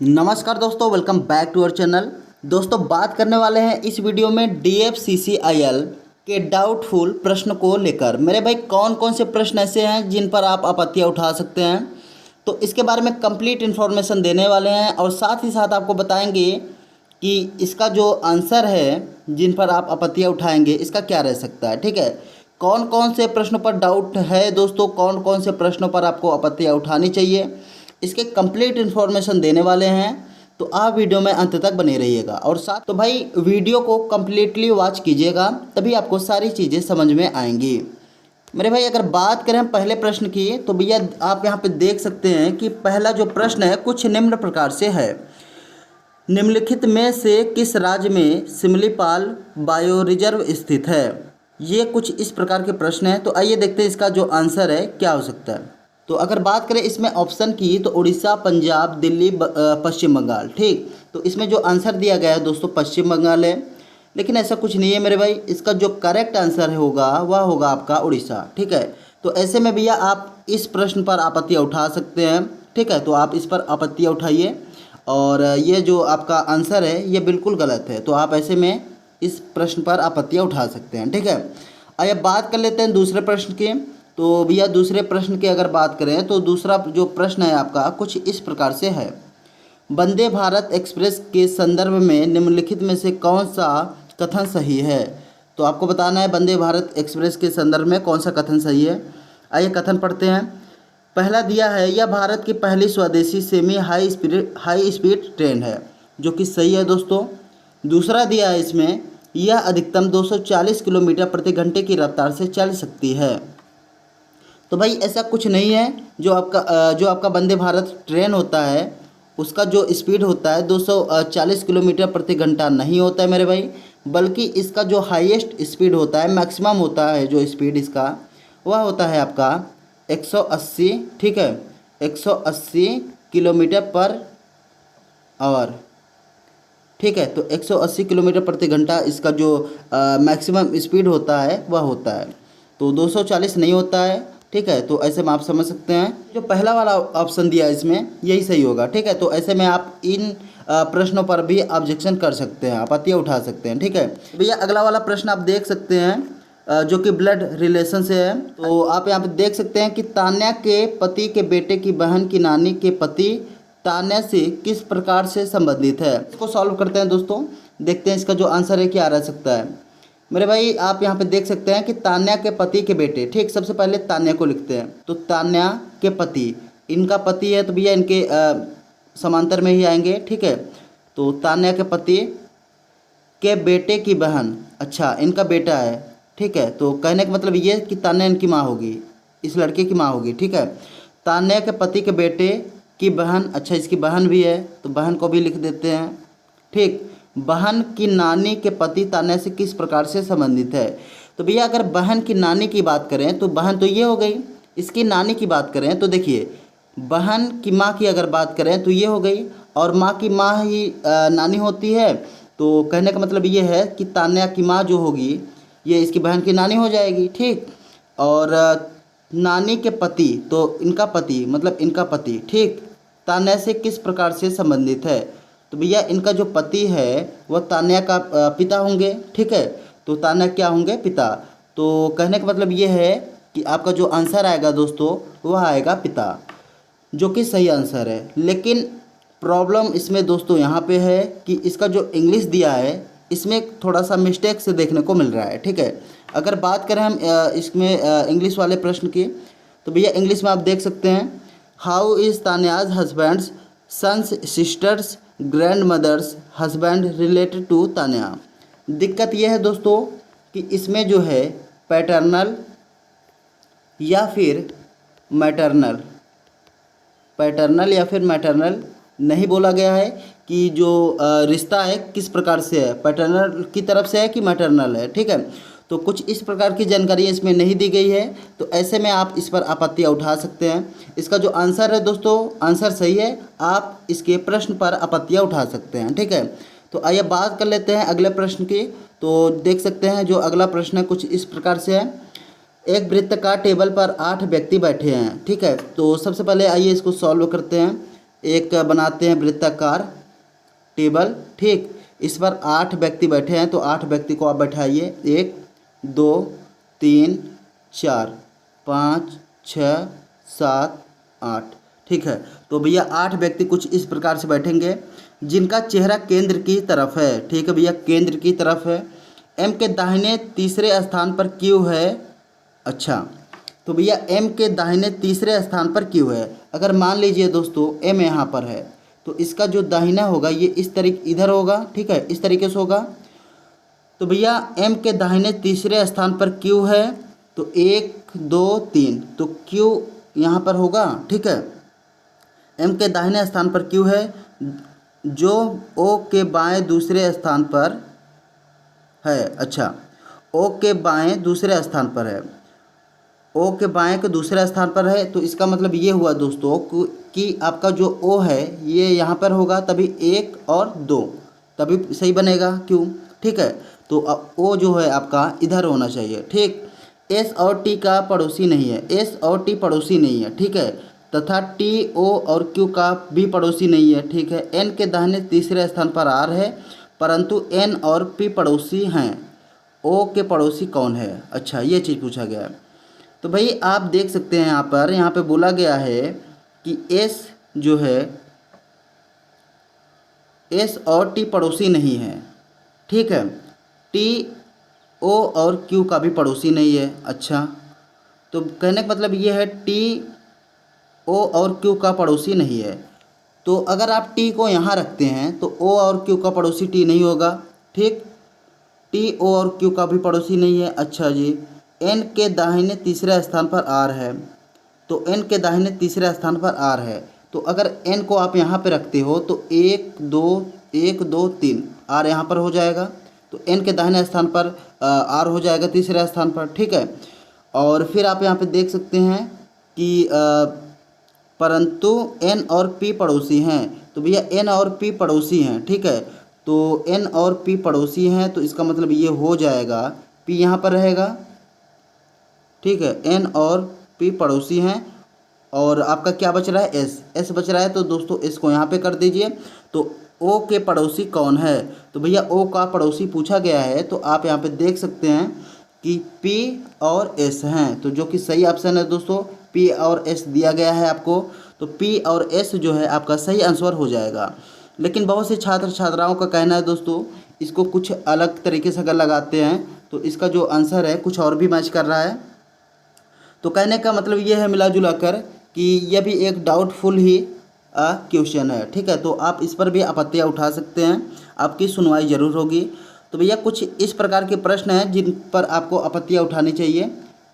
नमस्कार दोस्तों, welcome back to our channel. दोस्तों बात करने वाले हैं इस वीडियो में DFCCIL के डाउटफुल प्रश्न को लेकर। मेरे भाई कौन कौन से प्रश्न ऐसे हैं जिन पर आप आपत्तियां उठा सकते हैं, तो इसके बारे में कंप्लीट इन्फॉर्मेशन देने वाले हैं और साथ ही साथ आपको बताएंगे कि इसका जो आंसर है जिन पर आप आपत्तियां उठाएंगे इसका क्या रह सकता है। ठीक है, कौन कौन से प्रश्नों पर डाउट है दोस्तों, कौन कौन से प्रश्नों पर आपको आपत्तियां उठानी चाहिए, इसके कंप्लीट इन्फॉर्मेशन देने वाले हैं। तो आप वीडियो में अंत तक बने रहिएगा और साथ तो भाई वीडियो को कम्प्लीटली वॉच कीजिएगा, तभी आपको सारी चीज़ें समझ में आएंगी। मेरे भाई अगर बात करें पहले प्रश्न की, तो भैया आप यहाँ पे देख सकते हैं कि पहला जो प्रश्न है कुछ निम्न प्रकार से है। निम्नलिखित में से किस राज्य में सिमलीपाल बायो रिजर्व स्थित है? ये कुछ इस प्रकार के प्रश्न हैं। तो आइए देखते हैं इसका जो आंसर है क्या हो सकता है। तो अगर बात करें इसमें ऑप्शन की, तो उड़ीसा, पंजाब, दिल्ली, पश्चिम बंगाल। ठीक, तो इसमें जो आंसर दिया गया है दोस्तों पश्चिम बंगाल है, लेकिन ऐसा कुछ नहीं है मेरे भाई। इसका जो करेक्ट आंसर होगा वह होगा आपका उड़ीसा। ठीक है, तो ऐसे में भैया आप इस प्रश्न पर आपत्तियाँ उठा सकते हैं। ठीक है, तो आप इस पर आपत्तियाँ उठाइए और ये जो आपका आंसर है ये बिल्कुल गलत है, तो आप ऐसे में इस प्रश्न पर आपत्तियाँ उठा सकते हैं। ठीक है, आइए बात कर लेते हैं दूसरे प्रश्न की। तो भैया दूसरे प्रश्न की अगर बात करें तो दूसरा जो प्रश्न है आपका कुछ इस प्रकार से है। वंदे भारत एक्सप्रेस के संदर्भ में निम्नलिखित में से कौन सा कथन सही है? तो आपको बताना है वंदे भारत एक्सप्रेस के संदर्भ में कौन सा कथन सही है। आइए कथन पढ़ते हैं। पहला दिया है, यह भारत की पहली स्वदेशी सेमी हाई स्पीड ट्रेन है, जो कि सही है दोस्तों। दूसरा दिया है इसमें, यह अधिकतम 240 किलोमीटर प्रति घंटे की रफ्तार से चल सकती है। तो भाई ऐसा कुछ नहीं है। जो आपका वंदे भारत ट्रेन होता है उसका जो स्पीड होता है 240 किलोमीटर प्रति घंटा नहीं होता है मेरे भाई, बल्कि इसका जो हाईएस्ट स्पीड होता है, मैक्सिमम होता है जो स्पीड इसका, वह होता है आपका 180। ठीक है, 180 किलोमीटर पर आवर। ठीक है, तो 180 किलोमीटर प्रति घंटा इसका जो मैक्सिमम स्पीड होता है वह होता है, तो 240 नहीं होता है। ठीक है, तो ऐसे में आप समझ सकते हैं जो पहला वाला ऑप्शन दिया है इसमें यही सही होगा। ठीक है, तो ऐसे में आप इन प्रश्नों पर भी ऑब्जेक्शन कर सकते हैं, आपत्तियाँ उठा सकते हैं। ठीक है भैया, अगला वाला प्रश्न आप देख सकते हैं जो कि ब्लड रिलेशन से है। तो आप यहाँ पे देख सकते हैं कि तान्या के पति के बेटे की बहन की नानी के पति तान्या से किस प्रकार से संबंधित है। इसको सॉल्व करते हैं दोस्तों, देखते हैं इसका जो आंसर है क्या रह सकता है। मेरे भाई आप यहाँ पे देख सकते हैं कि तान्या के पति के बेटे। ठीक, सबसे पहले तान्या को लिखते हैं, तो तान्या के पति, इनका पति है तो भैया इनके समांतर में ही आएंगे। ठीक है, तो तान्या के पति के बेटे की बहन, अच्छा इनका बेटा है। ठीक है, तो कहने का मतलब ये कि तान्या इनकी माँ होगी, इस लड़के की माँ होगी। ठीक है, तान्या के पति के बेटे की बहन, अच्छा इसकी बहन भी है तो बहन को भी लिख देते हैं। ठीक, बहन की नानी के पति तान्या से किस प्रकार से संबंधित है? तो भैया अगर बहन की नानी की बात करें तो बहन तो ये हो गई, इसकी नानी की बात करें तो देखिए बहन की माँ की अगर बात करें तो ये हो गई, और माँ की माँ ही नानी होती है, तो कहने का मतलब ये है कि तान्या की माँ जो होगी ये इसकी बहन की नानी हो जाएगी। ठीक, और नानी के पति तो इनका पति मतलब इनका पति, ठीक, तान्या से किस प्रकार से संबंधित है? तो भैया इनका जो पति है वह तान्या का पिता होंगे। ठीक है, तो तान्या क्या होंगे? पिता। तो कहने का मतलब ये है कि आपका जो आंसर आएगा दोस्तों वह आएगा पिता, जो कि सही आंसर है। लेकिन प्रॉब्लम इसमें दोस्तों यहाँ पे है कि इसका जो इंग्लिश दिया है इसमें थोड़ा सा मिस्टेक से देखने को मिल रहा है। ठीक है, अगर बात करें हम इसमें इंग्लिश वाले प्रश्न की, तो भैया इंग्लिश में आप देख सकते हैं, how is Tanya's husband's son's sister's grand mother's husband related to Tanya. दिक्कत यह है दोस्तों कि इसमें जो है पैटर्नल या फिर मैटरनल, पैटर्नल या फिर मैटरनल नहीं बोला गया है कि जो रिश्ता है किस प्रकार से है, पैटर्नल की तरफ से है कि मैटरनल है। ठीक है, तो कुछ इस प्रकार की जानकारी इसमें नहीं दी गई है, तो ऐसे में आप इस पर आपत्तियाँ उठा सकते हैं। इसका जो आंसर है दोस्तों, आंसर सही है, आप इसके प्रश्न पर आपत्तियाँ उठा सकते हैं। ठीक है, तो आइए बात कर लेते हैं अगले प्रश्न की। तो देख सकते हैं जो अगला प्रश्न है कुछ इस प्रकार से है। एक वृत्ताकार टेबल पर 8 व्यक्ति बैठे हैं। ठीक है, तो सबसे पहले आइए इसको सॉल्व करते हैं। एक बनाते हैं वृत्ताकार टेबल, ठीक। इस पर 8 व्यक्ति बैठे हैं, तो 8 व्यक्ति को आप बैठाइए। 1 2 3 4 5 6 7 8, ठीक है। तो भैया 8 व्यक्ति कुछ इस प्रकार से बैठेंगे जिनका चेहरा केंद्र की तरफ है, ठीक है भैया, केंद्र की तरफ है। एम के दाहिने तीसरे स्थान पर क्यू है। अच्छा, तो भैया एम के दाहिने तीसरे स्थान पर क्यू है। अगर मान लीजिए दोस्तों एम यहाँ पर है, तो इसका जो दाहिना होगा ये इस तरीके इधर होगा, ठीक है, इस तरीके से होगा। तो भैया एम के दाहिने तीसरे स्थान पर क्यू है, तो 1 2 3, तो क्यू यहाँ पर होगा, ठीक है। एम के दाहिने स्थान पर क्यू है जो ओ के बाएं दूसरे स्थान पर है। अच्छा, ओ के बाएं दूसरे स्थान पर है, ओ के बाएं के दूसरे स्थान पर है। तो इसका मतलब ये हुआ दोस्तों कि आपका जो ओ है ये यहाँ पर होगा, तभी 1 और 2 तभी सही बनेगा, क्यों, ठीक है। तो ओ जो है आपका इधर होना चाहिए, ठीक। एस और टी का पड़ोसी नहीं है, एस और टी पड़ोसी नहीं है, ठीक है, तथा टी ओ और क्यू का भी पड़ोसी नहीं है, ठीक है। एन के दाहिने तीसरे स्थान पर आर है, परंतु एन और पी पड़ोसी हैं। ओ के पड़ोसी कौन है? अच्छा, ये चीज़ पूछा गया है। तो भाई आप देख सकते हैं यहाँ पे बोला गया है कि एस जो है, एस और टी पड़ोसी नहीं है, ठीक है। टी ओ और क्यू का भी पड़ोसी नहीं है। अच्छा, तो कहने का मतलब ये है टी ओ और क्यू का पड़ोसी नहीं है। तो अगर आप टी को यहाँ रखते हैं तो ओ और क्यू का पड़ोसी टी नहीं होगा, ठीक। टी ओ और क्यू का भी पड़ोसी नहीं है। अच्छा जी, एन के दाहिने तीसरे स्थान पर आर है, तो एन के दाहिने तीसरे स्थान पर आर है। तो अगर एन को आप यहाँ पे रखते हो तो 1 2 3 आर यहाँ पर हो जाएगा, तो एन के दाहिने स्थान पर आर हो जाएगा तीसरे स्थान पर, ठीक है। और फिर आप यहाँ पे देख सकते हैं कि परंतु एन और पी पड़ोसी हैं। तो भैया एन और पी पड़ोसी हैं, ठीक है। तो एन और पी पड़ोसी हैं, तो इसका मतलब ये हो जाएगा पी यहाँ पर रहेगा, ठीक है। एन और पी पड़ोसी हैं, और आपका क्या बच रहा है? एस, एस बच रहा है। तो दोस्तों एस को यहाँ पे कर दीजिए। तो ओ के पड़ोसी कौन है? तो भैया ओ का पड़ोसी पूछा गया है, तो आप यहाँ पे देख सकते हैं कि पी और एस हैं, तो जो कि सही ऑप्शन है दोस्तों, पी और एस दिया गया है आपको। तो पी और एस जो है आपका सही आंसर हो जाएगा। लेकिन बहुत से छात्र छात्राओं का कहना है दोस्तों, इसको कुछ अलग तरीके से अगर लगाते हैं तो इसका जो आंसर है कुछ और भी मैच कर रहा है। तो कहने का मतलब ये है मिला जुला कर कि यह भी एक डाउटफुल ही क्वेश्चन है, ठीक है। तो आप इस पर भी आपत्तियाँ उठा सकते हैं, आपकी सुनवाई ज़रूर होगी। तो भैया कुछ इस प्रकार के प्रश्न हैं जिन पर आपको आपत्तियाँ उठानी चाहिए,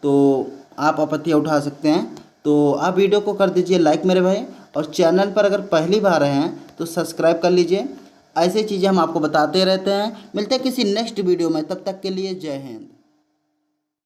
तो आप आपत्तियाँ उठा सकते हैं। तो आप वीडियो को कर दीजिए लाइक मेरे भाई, और चैनल पर अगर पहली बार आए हैं तो सब्सक्राइब कर लीजिए। ऐसी चीज़ें हम आपको बताते रहते हैं। मिलते हैं किसी नेक्स्ट वीडियो में, तब तक के लिए जय हिंद।